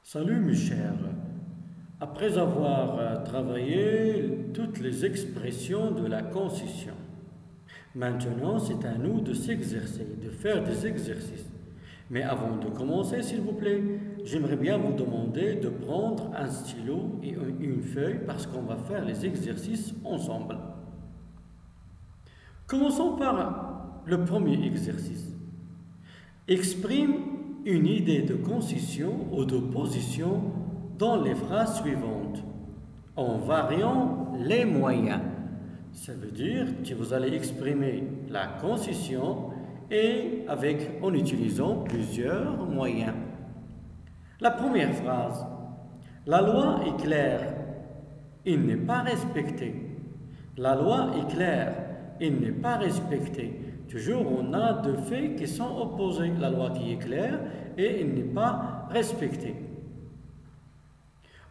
Salut mes chers. Après avoir travaillé toutes les expressions de la concision, maintenant c'est à nous de s'exercer, de faire des exercices. Mais avant de commencer, s'il vous plaît, j'aimerais bien vous demander de prendre un stylo et une feuille parce qu'on va faire les exercices ensemble. Commençons par le premier exercice. Exprime une idée de concision ou d'opposition dans les phrases suivantes, en variant les moyens. Ça veut dire que vous allez exprimer la concision et en utilisant plusieurs moyens. La première phrase, la loi est claire, il n'est pas respecté. La loi est claire, il n'est pas respecté. Toujours, on a deux faits qui sont opposés. La loi qui est claire et il n'est pas respecté.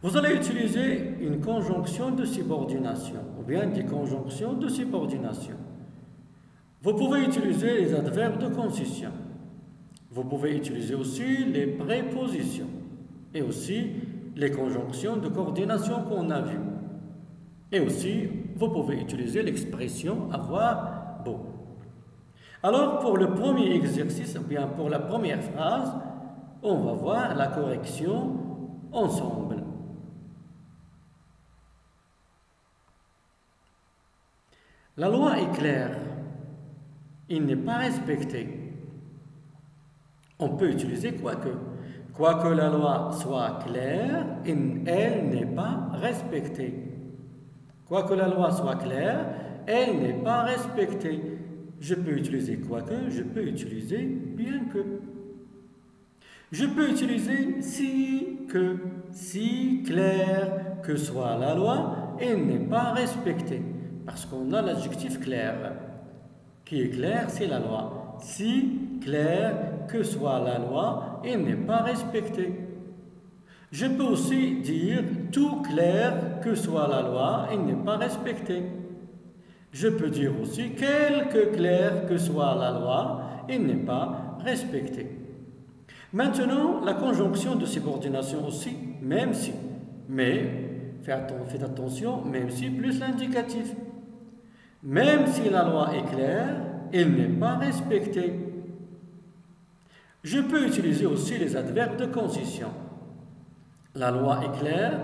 Vous allez utiliser une conjonction de subordination ou bien des conjonctions de subordination. Vous pouvez utiliser les adverbes de concision. Vous pouvez utiliser aussi les prépositions et aussi les conjonctions de coordination qu'on a vues. Et aussi, vous pouvez utiliser l'expression avoir beau. Alors, pour le premier exercice, ou bien pour la première phrase, on va voir la correction ensemble. La loi est claire. Il n'est pas respecté. On peut utiliser quoique. Quoique la loi soit claire, elle n'est pas respectée. Quoique la loi soit claire, elle n'est pas respectée. Je peux utiliser quoique, je peux utiliser bien que. Je peux utiliser si clair que soit la loi, elle n'est pas respectée. Parce qu'on a l'adjectif clair. Qui est clair, c'est la loi. Si clair que soit la loi, elle n'est pas respectée. Je peux aussi dire tout clair que soit la loi, elle n'est pas respectée. Je peux dire aussi quelque clair que soit la loi, il n'est pas respecté. Maintenant, la conjonction de subordination aussi, même si. Mais, faites attention, même si plus l'indicatif. Même si la loi est claire, il n'est pas respecté. Je peux utiliser aussi les adverbes de concision. La loi est claire,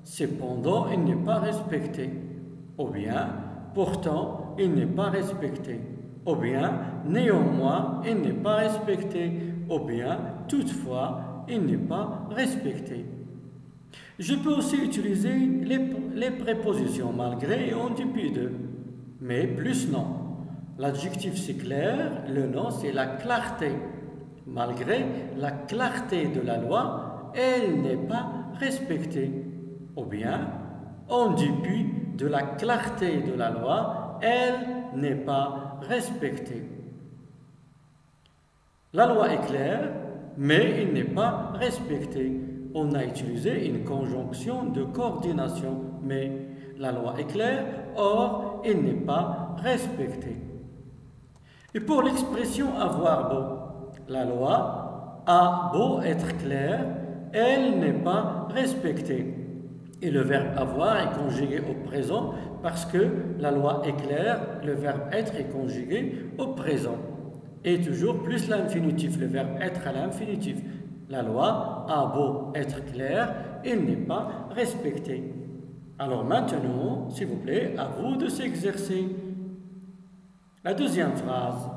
cependant, il n'est pas respecté. Ou bien, pourtant, il n'est pas respecté. Ou bien, néanmoins, il n'est pas respecté. Ou bien, toutefois, il n'est pas respecté. Je peux aussi utiliser les prépositions malgré et en dépit de, mais plus non. L'adjectif c'est clair, le nom c'est la clarté. Malgré la clarté de la loi, elle n'est pas respectée. Ou bien, en dépit de la clarté de la loi, elle n'est pas respectée. La loi est claire, mais il n'est pas respecté. On a utilisé une conjonction de coordination, mais la loi est claire, or il n'est pas respecté. Et pour l'expression avoir beau, la loi a beau être claire, elle n'est pas respectée. Et le verbe avoir est conjugué au présent parce que la loi est claire, le verbe être est conjugué au présent. Et toujours plus l'infinitif, le verbe être à l'infinitif. La loi a beau être claire, il n'est pas respecté. Alors maintenant, s'il vous plaît, à vous de s'exercer. La deuxième phrase.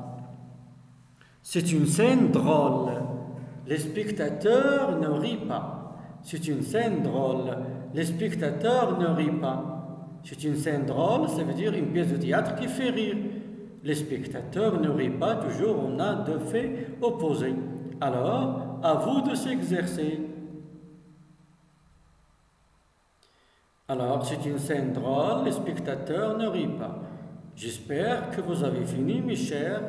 C'est une scène drôle. Les spectateurs ne rient pas. C'est une scène drôle. Les spectateurs ne rient pas. C'est une scène drôle, ça veut dire une pièce de théâtre qui fait rire. Les spectateurs ne rient pas, toujours on a deux faits opposés. Alors, à vous de s'exercer. Alors, c'est une scène drôle, les spectateurs ne rient pas. J'espère que vous avez fini, mes chers,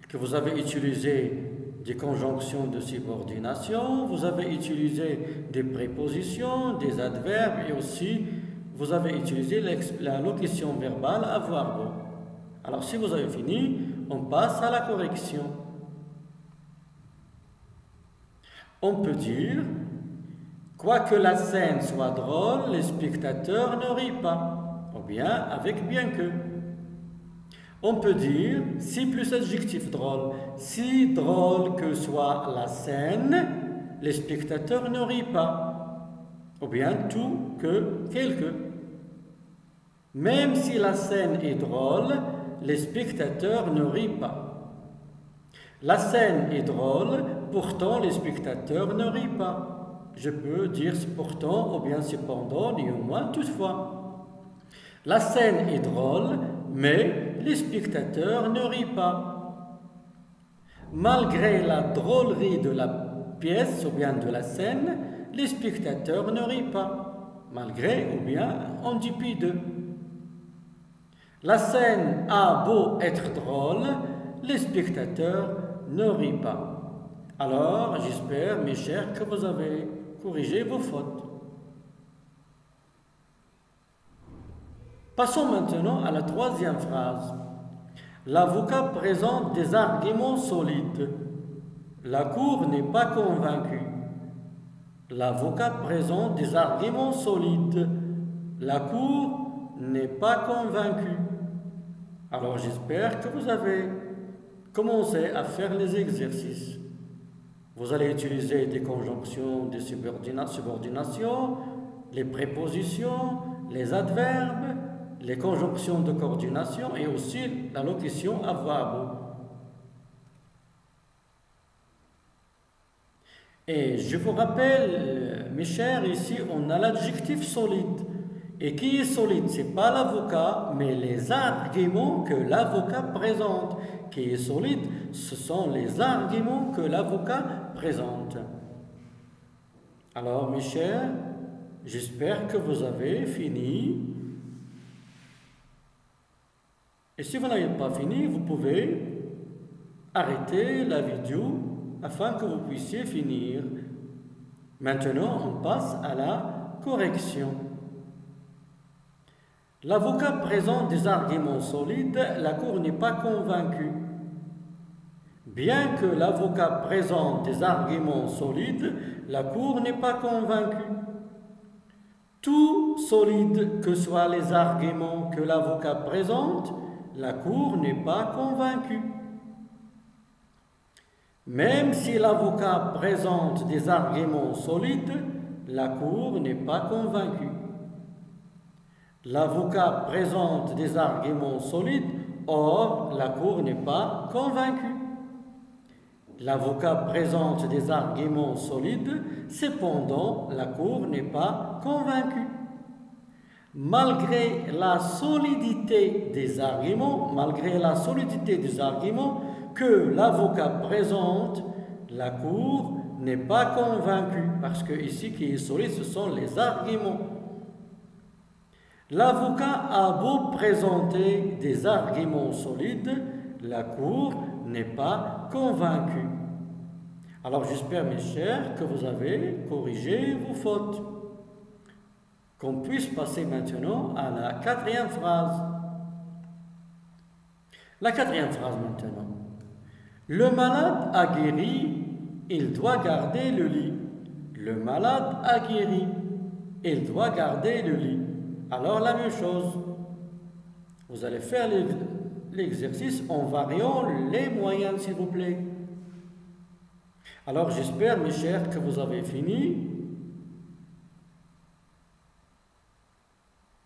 que vous avez utilisé des conjonctions de subordination, vous avez utilisé des prépositions, des adverbes et aussi vous avez utilisé la locution verbale avoir beau. Alors, si vous avez fini, on passe à la correction. On peut dire, quoique la scène soit drôle, les spectateurs ne rient pas. Ou bien avec bien que. On peut dire, si plus adjectif drôle, si drôle que soit la scène, les spectateurs ne rient pas. Ou bien tout que quelque. Même si la scène est drôle, les spectateurs ne rient pas. La scène est drôle, pourtant les spectateurs ne rient pas. Je peux dire pourtant ou bien cependant, néanmoins, toutefois. La scène est drôle, mais les spectateurs ne rient pas. Malgré la drôlerie de la pièce ou bien de la scène, les spectateurs ne rient pas. Malgré ou bien en dépit d'eux. La scène a beau être drôle, les spectateurs ne rient pas. Alors, j'espère, mes chers, que vous avez corrigé vos fautes. Passons maintenant à la troisième phrase. L'avocat présente des arguments solides. La cour n'est pas convaincue. L'avocat présente des arguments solides. La cour n'est pas convaincue. Alors j'espère que vous avez commencé à faire les exercices. Vous allez utiliser des conjonctions de subordination, les prépositions, les adverbes, les conjonctions de coordination et aussi la locution avouable. Et je vous rappelle, mes chers, ici on a l'adjectif solide. Et qui est solide? Ce n'est pas l'avocat, mais les arguments que l'avocat présente. Qui est solide, ce sont les arguments que l'avocat présente. Alors, mes chers, j'espère que vous avez fini. Et si vous n'avez pas fini, vous pouvez arrêter la vidéo afin que vous puissiez finir. Maintenant, on passe à la correction. L'avocat présente des arguments solides, la cour n'est pas convaincue. Bien que l'avocat présente des arguments solides, la cour n'est pas convaincue. Tout solide que soient les arguments que l'avocat présente, la cour n'est pas convaincue. Même si l'avocat présente des arguments solides, la cour n'est pas convaincue. L'avocat présente des arguments solides, or la cour n'est pas convaincue. L'avocat présente des arguments solides, cependant la cour n'est pas convaincue. Malgré la solidité des arguments, que l'avocat présente, la cour n'est pas convaincue, parce que ici, qui est solide, ce sont les arguments. L'avocat a beau présenter des arguments solides, la cour n'est pas convaincue. Alors j'espère, mes chers, que vous avez corrigé vos fautes. Qu'on puisse passer maintenant à la quatrième phrase. La quatrième phrase maintenant. Le malade a guéri, il doit garder le lit. Le malade a guéri, il doit garder le lit. Alors la même chose. Vous allez faire l'exercice en variant les moyens, s'il vous plaît. Alors j'espère, mes chers, que vous avez fini.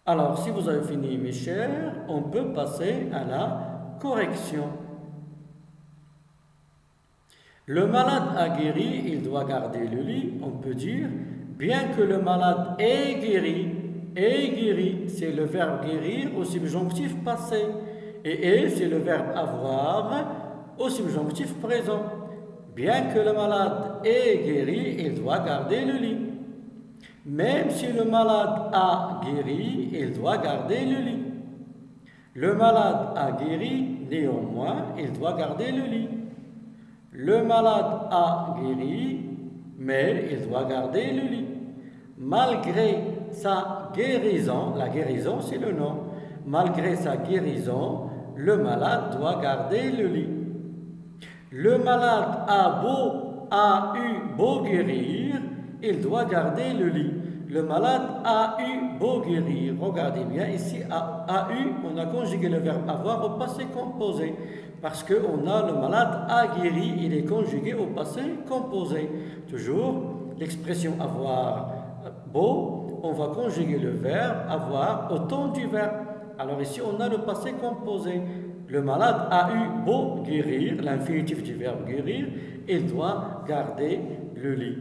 Alors si vous avez fini, mes chers, on peut passer à la correction. Le malade a guéri, il doit garder le lit. On peut dire, bien que le malade est guéri, c'est le verbe guérir au subjonctif passé. Et c'est le verbe avoir au subjonctif présent. Bien que le malade est guéri, il doit garder le lit. Même si le malade a guéri, il doit garder le lit. Le malade a guéri, néanmoins, il doit garder le lit. Le malade a guéri, mais il doit garder le lit. Malgré sa guérison, la guérison c'est le nom, malgré sa guérison, le malade doit garder le lit. Le malade a beau a eu beau guérir, il doit garder le lit. Le malade a eu beau guérir. Regardez bien, ici, a eu, on a conjugué le verbe avoir au passé composé. Parce qu'on a le malade a guéri, il est conjugué au passé composé. Toujours, l'expression avoir beau, on va conjuguer le verbe avoir au temps du verbe. Alors ici, on a le passé composé. Le malade a eu beau guérir, l'infinitif du verbe guérir, il doit garder le lit.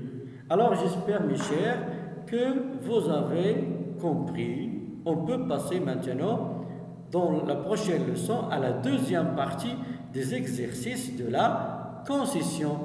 Alors j'espère, mes chers, que vous avez compris. On peut passer maintenant, dans la prochaine leçon, à la deuxième partie des exercices de la concision.